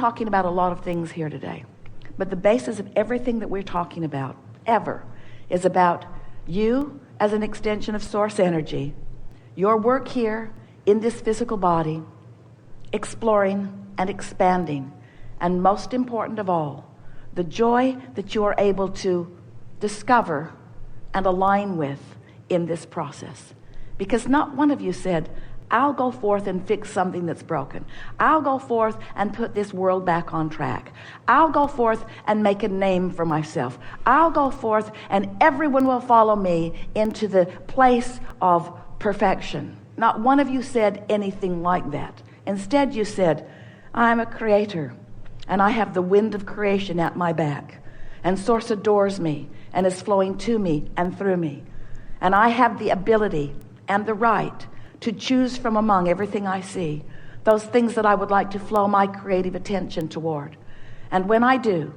talking about a lot of things here today, but the basis of everything that we're talking about ever is about you as an extension of source energy, your work here in this physical body, exploring and expanding, and most important of all, the joy that you are able to discover and align with in this process. Because not one of you said, I'll go forth and fix something that's broken. I'll go forth and put this world back on track. I'll go forth and make a name for myself. I'll go forth and everyone will follow me into the place of perfection. Not one of you said anything like that. Instead, you said, I'm a creator, and I have the wind of creation at my back, and Source adores me and is flowing to me and through me. And I have the ability and the right to choose from among everything I see, those things that I would like to flow my creative attention toward. And when I do,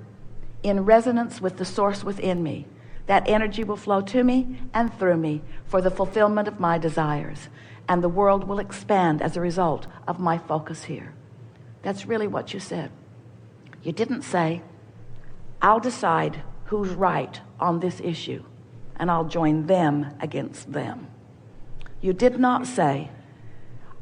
in resonance with the source within me, that energy will flow to me and through me for the fulfillment of my desires. And the world will expand as a result of my focus here. That's really what you said. You didn't say, I'll decide who's right on this issue, and I'll join them against them. You did not say,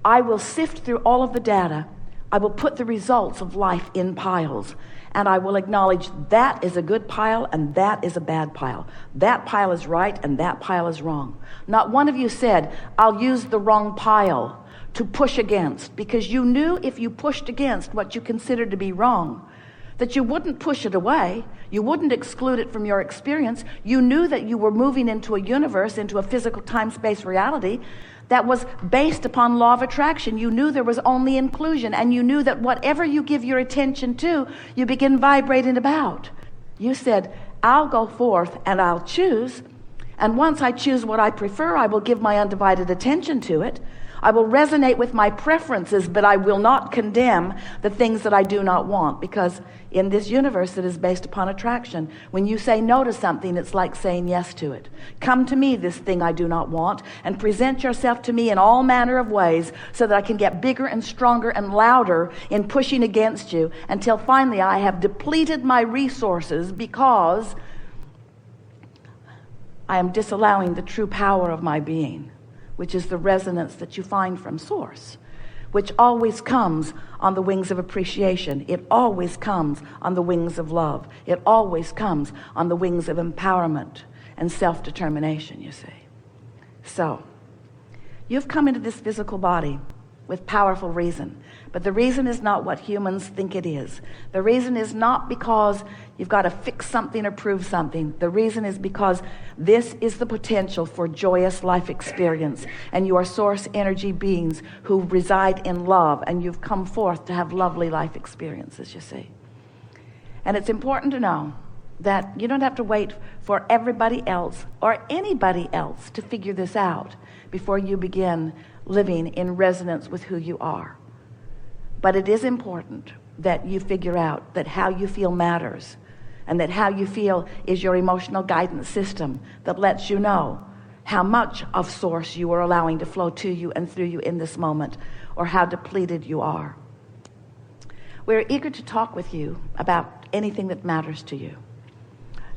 I will sift through all of the data, I will put the results of life in piles, and I will acknowledge that is a good pile and that is a bad pile. That pile is right and that pile is wrong. Not one of you said, I'll use the wrong pile to push against, because you knew if you pushed against what you considered to be wrong, that you wouldn't push it away, you wouldn't exclude it from your experience. You knew that you were moving into a universe, into a physical time-space reality that was based upon law of attraction. You knew there was only inclusion, and you knew that whatever you give your attention to, you begin vibrating about. You said, I'll go forth and I'll choose, and once I choose what I prefer, I will give my undivided attention to it. I will resonate with my preferences, but I will not condemn the things that I do not want, because in this universe that is based upon attraction, when you say no to something, it's like saying yes to it. Come to me, this thing I do not want, and present yourself to me in all manner of ways so that I can get bigger and stronger and louder in pushing against you until finally I have depleted my resources, because I am disallowing the true power of my being, which is the resonance that you find from Source, which always comes on the wings of appreciation. It always comes on the wings of love. It always comes on the wings of empowerment and self-determination, you see. So, you've come into this physical body with powerful reason, but the reason is not what humans think it is. The reason is not because you've got to fix something or prove something. The reason is because this is the potential for joyous life experience, and you are source energy beings who reside in love, and you've come forth to have lovely life experiences, you see. And it's important to know that you don't have to wait for everybody else or anybody else to figure this out before you begin living in resonance with who you are. But it is important that you figure out that how you feel matters, and that how you feel is your emotional guidance system that lets you know how much of Source you are allowing to flow to you and through you in this moment, or how depleted you are. We're eager to talk with you about anything that matters to you.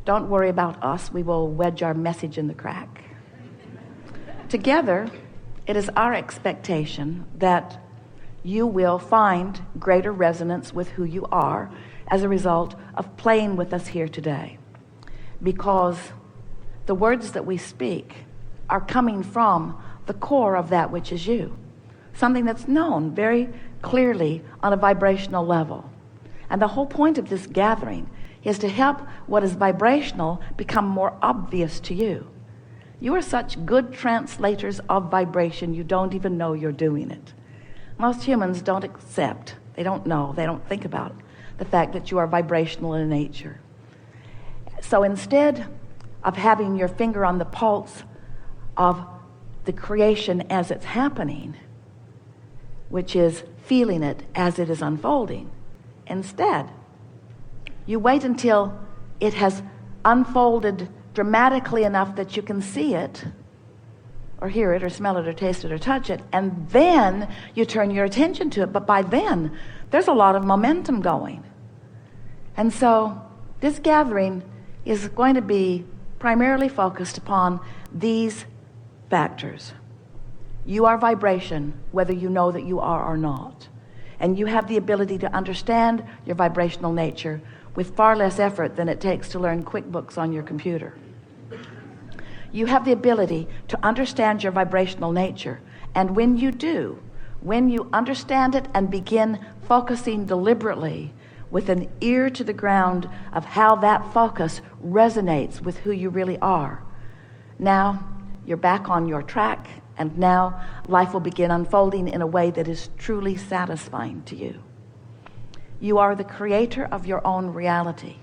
Don't worry about us. We will wedge our message in the crack. Together, it is our expectation that you will find greater resonance with who you are as a result of playing with us here today. Because the words that we speak are coming from the core of that which is you. Something that's known very clearly on a vibrational level. And the whole point of this gathering is to help what is vibrational become more obvious to you. You are such good translators of vibration, you don't even know you're doing it. Most humans don't accept, they don't know, they don't think about the fact that you are vibrational in nature. So instead of having your finger on the pulse of the creation as it's happening, which is feeling it as it is unfolding, instead, you wait until it has unfolded dramatically enough that you can see it, or hear it or smell it or taste it or touch it, and then you turn your attention to it. But by then, there's a lot of momentum going. And so this gathering is going to be primarily focused upon these factors. You are vibration, whether you know that you are or not. And you have the ability to understand your vibrational nature with far less effort than it takes to learn QuickBooks on your computer. You have the ability to understand your vibrational nature. And when you do, when you understand it and begin focusing deliberately with an ear to the ground of how that focus resonates with who you really are, now you're back on your track, and now life will begin unfolding in a way that is truly satisfying to you. You are the creator of your own reality.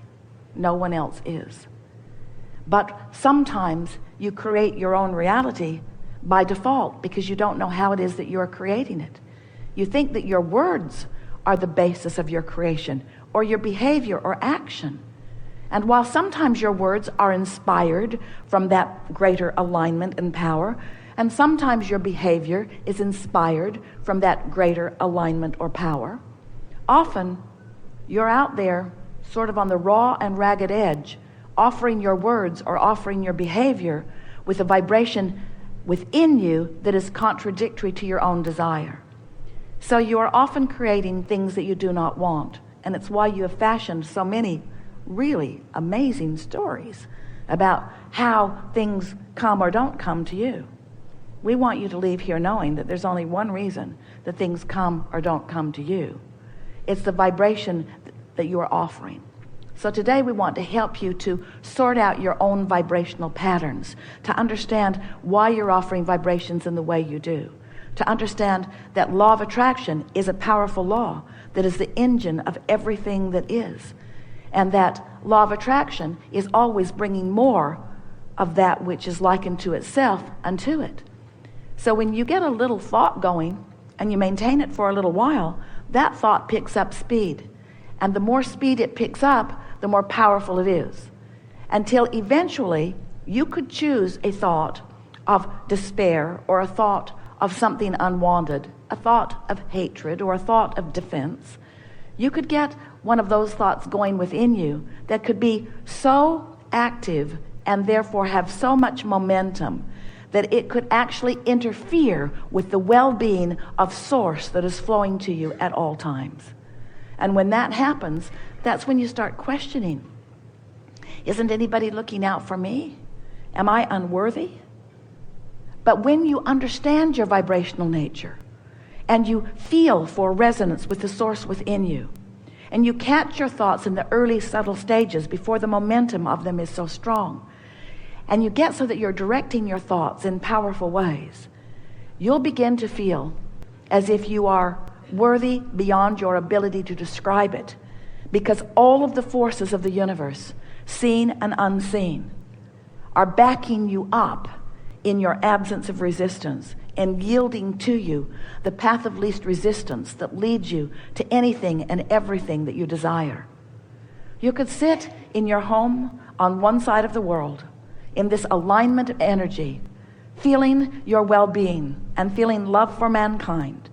No one else is. But sometimes you create your own reality by default because you don't know how it is that you're creating it. You think that your words are the basis of your creation, or your behavior or action. And while sometimes your words are inspired from that greater alignment and power, and sometimes your behavior is inspired from that greater alignment or power, often you're out there sort of on the raw and ragged edge, offering your words or offering your behavior with a vibration within you that is contradictory to your own desire. So you are often creating things that you do not want. And it's why you have fashioned so many really amazing stories about how things come or don't come to you. We want you to leave here knowing that there's only one reason that things come or don't come to you. It's the vibration that you are offering. So today we want to help you to sort out your own vibrational patterns, to understand why you're offering vibrations in the way you do, to understand that law of attraction is a powerful law that is the engine of everything that is, and that law of attraction is always bringing more of that which is likened to itself unto it. So when you get a little thought going and you maintain it for a little while, that thought picks up speed. And the more speed it picks up, the more powerful it is. Until eventually you could choose a thought of despair, or a thought of something unwanted, a thought of hatred, or a thought of defense. You could get one of those thoughts going within you that could be so active and therefore have so much momentum that it could actually interfere with the well-being of source that is flowing to you at all times. And when that happens, that's when you start questioning, isn't anybody looking out for me? Am I unworthy? But when you understand your vibrational nature and you feel for resonance with the source within you, and you catch your thoughts in the early subtle stages before the momentum of them is so strong, and you get so that you're directing your thoughts in powerful ways, you'll begin to feel as if you are worthy beyond your ability to describe it, because all of the forces of the universe, seen and unseen, are backing you up in your absence of resistance and yielding to you the path of least resistance that leads you to anything and everything that you desire. You could sit in your home on one side of the world in this alignment of energy, feeling your well-being and feeling love for mankind.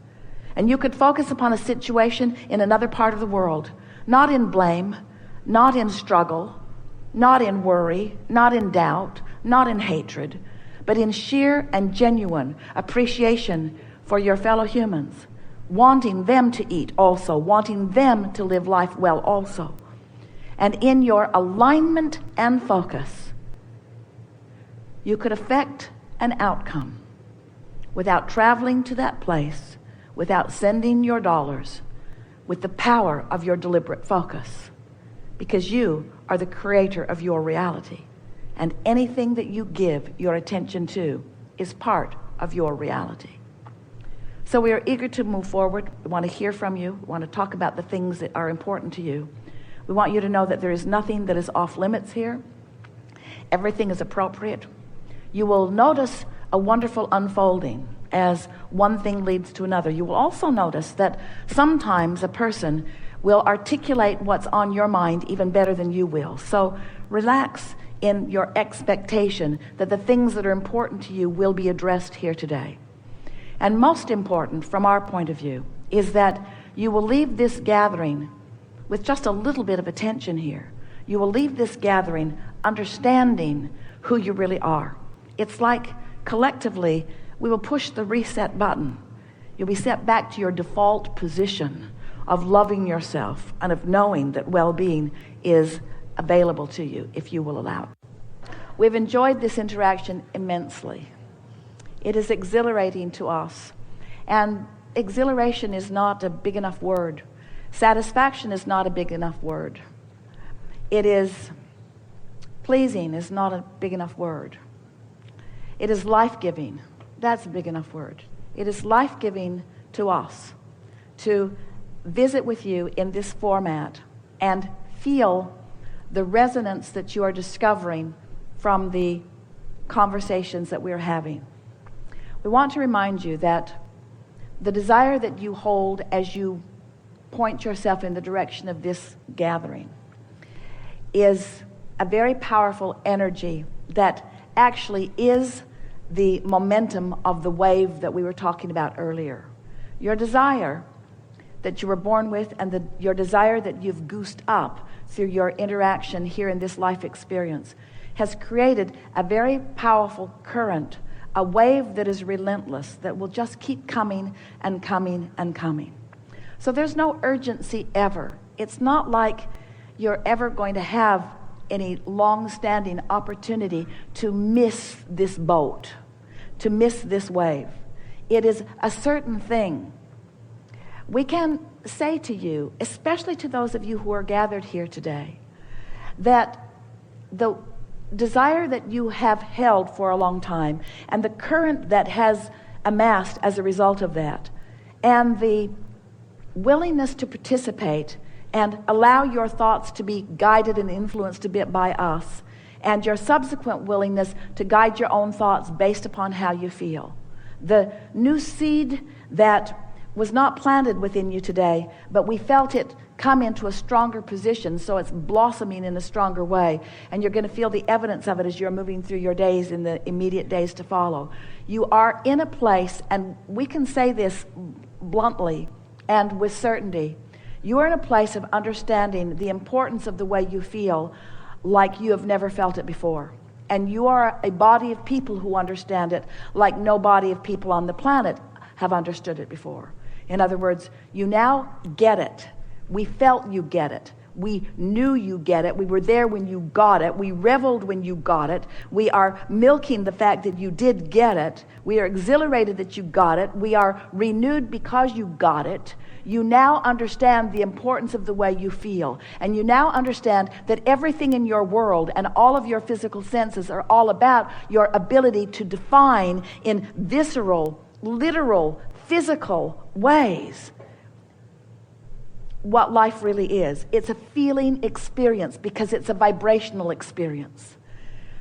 And you could focus upon a situation in another part of the world, not in blame, not in struggle, not in worry, not in doubt, not in hatred, but in sheer and genuine appreciation for your fellow humans, wanting them to eat also, wanting them to live life well also. And in your alignment and focus, you could affect an outcome without traveling to that place, without sending your dollars, with the power of your deliberate focus, because you are the creator of your reality, and anything that you give your attention to is part of your reality. So we are eager to move forward. We want to hear from you. We want to talk about the things that are important to you. We want you to know that there is nothing that is off limits here. Everything is appropriate. You will notice a wonderful unfolding as one thing leads to another. You will also notice that sometimes a person will articulate what's on your mind even better than you will. So relax in your expectation that the things that are important to you will be addressed here today. And most important from our point of view is that you will leave this gathering with just a little bit of attention here. You will leave this gathering understanding who you really are. It's like collectively we will push the reset button. You'll be set back to your default position of loving yourself and of knowing that well-being is available to you if you will allow it. We've enjoyed this interaction immensely. It is exhilarating to us. And exhilaration is not a big enough word. Satisfaction is not a big enough word. It is pleasing is not a big enough word. It is life-giving. That's a big enough word. It is life-giving to us to visit with you in this format and feel the resonance that you are discovering from the conversations that we're having. We want to remind you that the desire that you hold as you point yourself in the direction of this gathering is a very powerful energy that actually is the momentum of the wave that we were talking about earlier. Your desire that you were born with and your desire that you've goosed up through your interaction here in this life experience has created a very powerful current, a wave that is relentless, that will just keep coming and coming and coming. So there's no urgency ever. It's not like you're ever going to have any long-standing opportunity to miss this boat, to miss this wave. It is a certain thing. We can say to you, especially to those of you who are gathered here today, that the desire that you have held for a long time and the current that has amassed as a result of that and the willingness to participate and allow your thoughts to be guided and influenced a bit by us and your subsequent willingness to guide your own thoughts based upon how you feel. The new seed that was not planted within you today, but we felt it come into a stronger position, so it's blossoming in a stronger way, and you're going to feel the evidence of it as you're moving through your days in the immediate days to follow. You are in a place, and we can say this bluntly and with certainty, you are in a place of understanding the importance of the way you feel like you have never felt it before. And you are a body of people who understand it like no body of people on the planet have understood it before. In other words, you now get it. We felt you get it. We knew you get it. We were there when you got it. We reveled when you got it. We are milking the fact that you did get it. We are exhilarated that you got it. We are renewed because you got it. You now understand the importance of the way you feel. And you now understand that everything in your world and all of your physical senses are all about your ability to define in visceral, literal, physical ways what life really is. It's a feeling experience because it's a vibrational experience.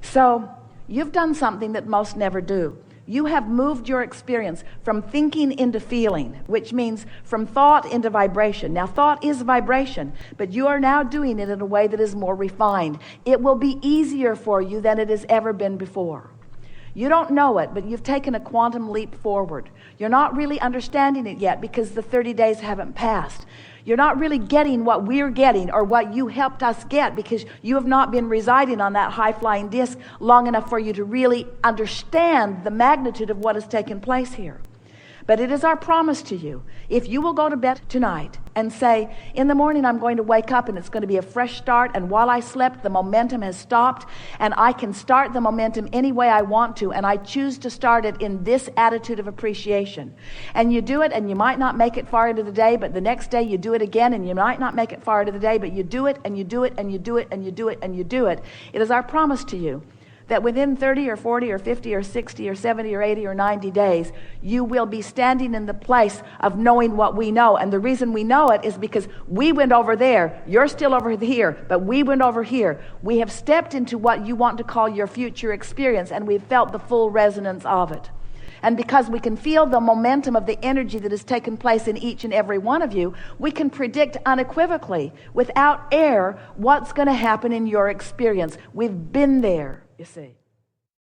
So you've done something that most never do. You have moved your experience from thinking into feeling, which means from thought into vibration. Now, thought is vibration, but you are now doing it in a way that is more refined. It will be easier for you than it has ever been before. You don't know it, but you've taken a quantum leap forward. You're not really understanding it yet because the 30 days haven't passed. You're not really getting what we're getting or what you helped us get because you have not been residing on that high-flying disc long enough for you to really understand the magnitude of what has taken place here. But it is our promise to you, if you will go to bed tonight and say, in the morning I'm going to wake up and it's going to be a fresh start, and while I slept the momentum has stopped and I can start the momentum any way I want to, and I choose to start it in this attitude of appreciation. And you do it and you might not make it far into the day, but the next day you do it again and you might not make it far into the day, but you do it and you do it and you do it and you do it and you do it. It is our promise to you that within 30 or 40 or 50 or 60 or 70 or 80 or 90 days, you will be standing in the place of knowing what we know. And the reason we know it is because we went over there. You're still over here, but we went over here. We have stepped into what you want to call your future experience, and we've felt the full resonance of it. And because we can feel the momentum of the energy that has taken place in each and every one of you, we can predict unequivocally, without error, what's going to happen in your experience. We've been there, you see.